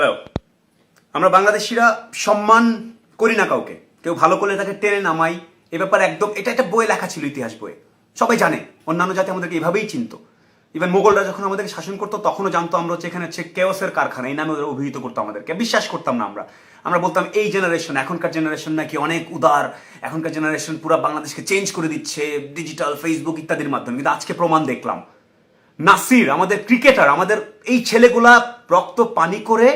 Hello, আমরা বাংলাদেশিরা সম্মান করি না কাউকে। কেউ ভালো করলে তাকে টেনে নামাই। এ ব্যাপারে একদম এটা একটা বইয়ে লেখা ছিল, ইতিহাস বইয়ে। সবাই জানে, অন্যান্য জাতি আমাদেরকে এভাবেই চিনত। ইভেন মোগলরা যখন আমাদেরকে শাসন করতো তখনও জানতো আমরা হচ্ছে এখানে হচ্ছে কেওসের কারখানা, এই নামে ওরা অভিহিত করতো আমাদেরকে। বিশ্বাস করতাম না আমরা বলতাম এই জেনারেশন, এখনকার জেনারেশন নাকি অনেক উদার, এখনকার জেনারেশন পুরো বাংলাদেশকে চেঞ্জ করে দিচ্ছে ডিজিটাল, ফেসবুক ইত্যাদির মাধ্যমে। কিন্তু আজকে প্রমাণ দেখলাম, নাসির আমাদের ক্রিকেটার, আমাদের এই ছেলেগুলা রক্ত পানি করে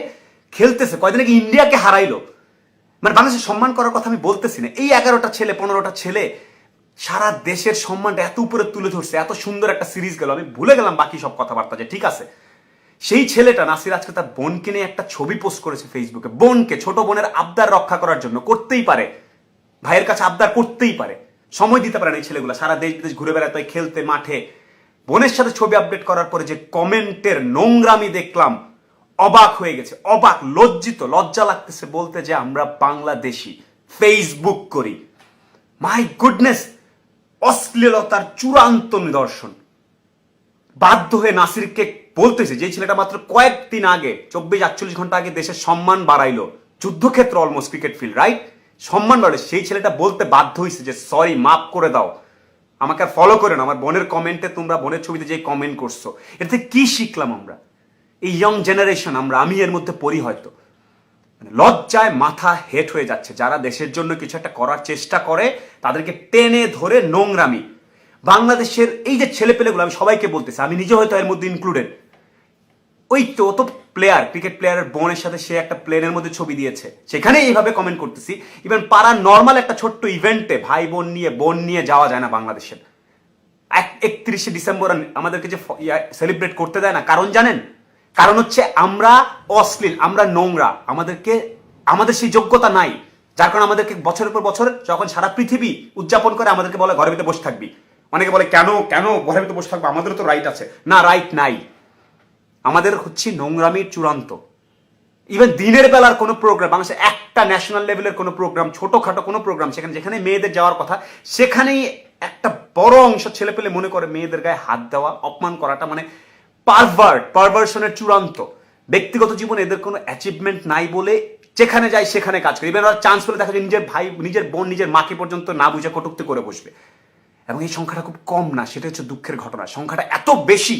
খেলতেছে। কয়দিন আগে ইন্ডিয়াকে হারাইলো। মানে বাংলাদেশের সম্মান করার কথা আমি বলতেছি না, এই 11টা ছেলে 15টা ছেলে সারা দেশের সম্মানটা এত উপরে তুলে ধরছে। এত সুন্দর একটা সিরিজ গেল, আমি ভুলে গেলাম বাকি সব কথাবার্তা। যে ঠিক আছে, সেই ছেলেটা নাসির আজকে তার বোনকে নিয়ে একটা ছবি পোস্ট করেছে ফেসবুকে। বোনকে, ছোট বোনের আবদার রক্ষা করার জন্য করতেই পারে, ভাইয়ের কাছে আবদার করতেই পারে, সময় দিতে পারে না এই ছেলেগুলো। সারা দেশ বিদেশ ঘুরে বেড়াতে হয়, খেলতে মাঠে। বোনের সাথে ছবি আপডেট করার পরে যে কমেন্টের নোংরামি দেখলাম, অবাক হয়ে গেছে। অবাক, লজ্জিত, লজ্জা লাগতেছে বলতে যে আমরা বাংলাদেশি ফেসবুক করি। মাই গুডনেস, অশ্লীলতার চূড়ান্ত নিদর্শন। বাধ্য হয়ে নাসিরকে বলতেছে, যে ছেলেটা মাত্র কয়েকদিন আগে, 24-48 ঘন্টা আগে দেশের সম্মান বাড়াইলো, যুদ্ধক্ষেত্র অলমোস্ট ক্রিকেট ফিল্ড, রাইট, সম্মান বাড়াইলো, সেই ছেলেটা বলতে বাধ্য হয়েছে যে সরি, মাফ করে দাও, আমাকে আর ফলো করে না। আমার বোনের কমেন্টে তোমরা বোনের ছবিতে যে কমেন্ট করছো, এতে কি শিখলাম আমরা? এই ইয়ং জেনারেশন, আমি এর মধ্যে পড়ি হয়তো। লজ্জায় মাথা হেট হয়ে যাচ্ছে। যারা দেশের জন্য কিছু একটা করার চেষ্টা করে তাদেরকে টেনে ধরে নোংরামি। বাংলাদেশের এই যে ছেলেপেলেগুলো, আমি সবাইকে বলতেছি, আমি নিজে হয়তো এর মধ্যে ইনক্লুডেড। ওই তো প্লেয়ার, ক্রিকেট প্লেয়ারের বোনের সাথে সে একটা প্লেনের মধ্যে ছবি দিয়েছে, সেখানে এইভাবে কমেন্ট করতেছি। ইভেন পাড়ার নর্মাল একটা ছোট্ট ইভেন্টে ভাই বোন নিয়ে যাওয়া যায় না বাংলাদেশের। 31শে ডিসেম্বর আমাদেরকে যে সেলিব্রেট করতে দেয় না, কারণ জানেন? কারণ হচ্ছে আমরা অশ্লীল, আমরা নোংরা, আমাদের সেই যোগ্যতা নাই। যার কারণে আমাদেরকে বছরের পর বছর যখন সারা পৃথিবী উদযাপন করে, আমাদেরকে বলে ঘরের ভিতরে বসে থাকবি। অনেকে বলে কেন ঘরের ভিতরে বসে থাকবো, আমাদেরও তো রাইট আছে। না, রাইট নাই। আমাদের হচ্ছে নোংরামির চূড়ান্ত। ইভেন দিনের বেলার কোনো প্রোগ্রাম, বাংলাদেশে একটা ন্যাশনাল লেভেলের কোনো প্রোগ্রাম, ছোটখাটো কোনো প্রোগ্রাম, যেখানে মেয়েদের যাওয়ার কথা, সেখানেই একটা বড় অংশ ছেলে পেলে মনে করে মেয়েদের গায়ে হাত দেওয়া, অপমান করাটা মানে পারভার্সনের চূড়ান্ত। ব্যক্তিগত জীবনে এদের কোনো অ্যাচিভমেন্ট নাই বলে যেখানে যায় সেখানে কাজ করে। ইভেন ওরা চান্স পেলে দেখা যায় নিজের ভাই, নিজের বোন, নিজের মাকে পর্যন্ত না বুঝে কটূক্তি করে বসবে। এবং এই সংখ্যাটা খুব কম না, সেটা হচ্ছে দুঃখের ঘটনা। সংখ্যাটা এত বেশি।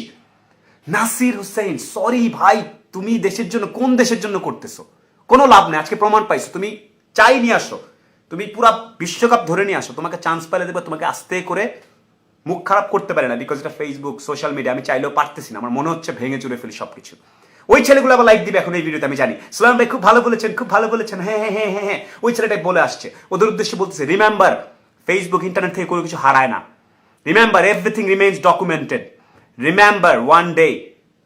নাসির হুসাইন, সরি ভাই, তুমি দেশের জন্য, কোন দেশের জন্য করতেছো? কোনো লাভ নেই। আজকে প্রমাণ পাইছো। তুমি চাই নিয়ে আসো, তুমি পুরা বিশ্বকাপ ধরে নিয়ে আসো, তোমাকে চান্স পেলে দেবে, তোমাকে আস্তে করে মুখ খারাপ করতে পারে না, বিকজ এটা ফেসবুক, সোশ্যাল মিডিয়া। আমি চাইলেও পারতেছি না, আমার মনে হচ্ছে ভেঙে চুরে ফেলি সবকিছু। ওই ছেলেগুলো আবার লাইক দিবে এখন এই ভিডিওতে, আমি জানি। সালাম ভাই খুব ভালো বলেছেন, খুব ভালো বলেছেন, হ্যাঁ হ্যাঁ হ্যাঁ হ্যাঁ হ্যাঁ। ওই ছেলেটাই বলে আসছে, ওদের উদ্দেশ্যে বলতেছে, রিমেম্বার, ফেসবুক ইন্টারনেট থেকে কোনো কিছু হারায় না। Remember, everything remains documented. Remember, one day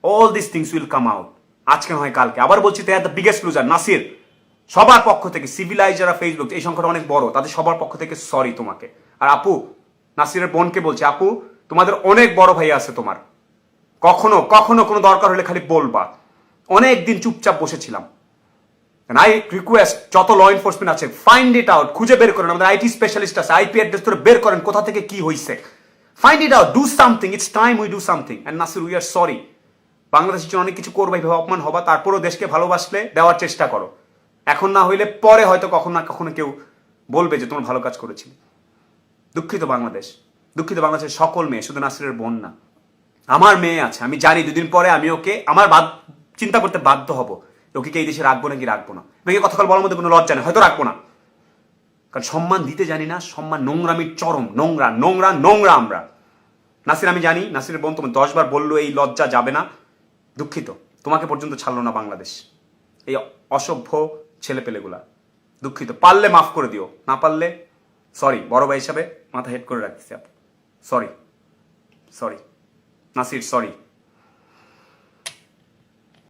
all this things will come out. আজকে হয় কালকে। আবার বলছি, they are the biggest loser. Nasir, সবার পক্ষ থেকে, সিভিলাইজ যারা ফেসবুক, এই সংখ্যাটা অনেক বড়, তাদের সবার পক্ষ থেকে সরি তোমাকে। আর আপু, নাসিরের বোনকে বলছি, আপু তোমাদের অনেক বড় ভাই আছে তোমার, কখনো কখনো কোনো দরকার হলে খালি বলবা। অনেক দিন চুপচাপ বসেছিলাম। আই রিকোয়েস্ট, যত ল এনফোর্সমেন্ট আছে, ফাইন্ড ইট আউট, খুঁজে বের করেন। আমাদের আইটি স্পেশালিস্ট আছে, আইপি অ্যাড্রেস ধরে বের করেন কোথা থেকে কি হয়েছে। Find it out, do something, it's time we do something. And Nasir, we are sorry. বাংলাদেশের জন্য অনেক কিছু করবে, এইভাবে অপমান হবা, তারপরও দেশকে ভালোবাসলে দেওয়ার চেষ্টা করো। এখন না হইলে পরে হয়তো কখনো না কখনো কেউ বলবে যে তোমার ভালো কাজ করেছিলে। দুঃখিত বাংলাদেশ, দুঃখিত বাংলাদেশের সকল মেয়ে, শুধু নাসিরের বোন না। আমার মেয়ে আছে, আমি জানি 2 দিন পরে আমি ওকে চিন্তা করতে বাধ্য হব, ওকে এই দেশে রাখবো নাকি রাখবো না। মেয়েকে কথা বলার মধ্যে কোনো লজ্জা নেই, হয়তো রাখবো না, কারণ সম্মান দিতে জানি না। সম্মান নোংরামির চরম, নোংরা নোংরা নোংরা আমরা। নাসির, আমি জানি নাসিরের বোন তোমার 10 বার বললো এই লজ্জা যাবে না। দুঃখিত, তোমাকে পর্যন্ত ছাড়লো না বাংলাদেশ, এই অসভ্য ছেলেপেলেগুলা। দুঃখিত, পারলে মাফ করে দিও, না পারলে সরি। বড় ভাই হিসাবে মাথা হেড করে রাখতেছি। Sorry, sorry Nasir, sorry.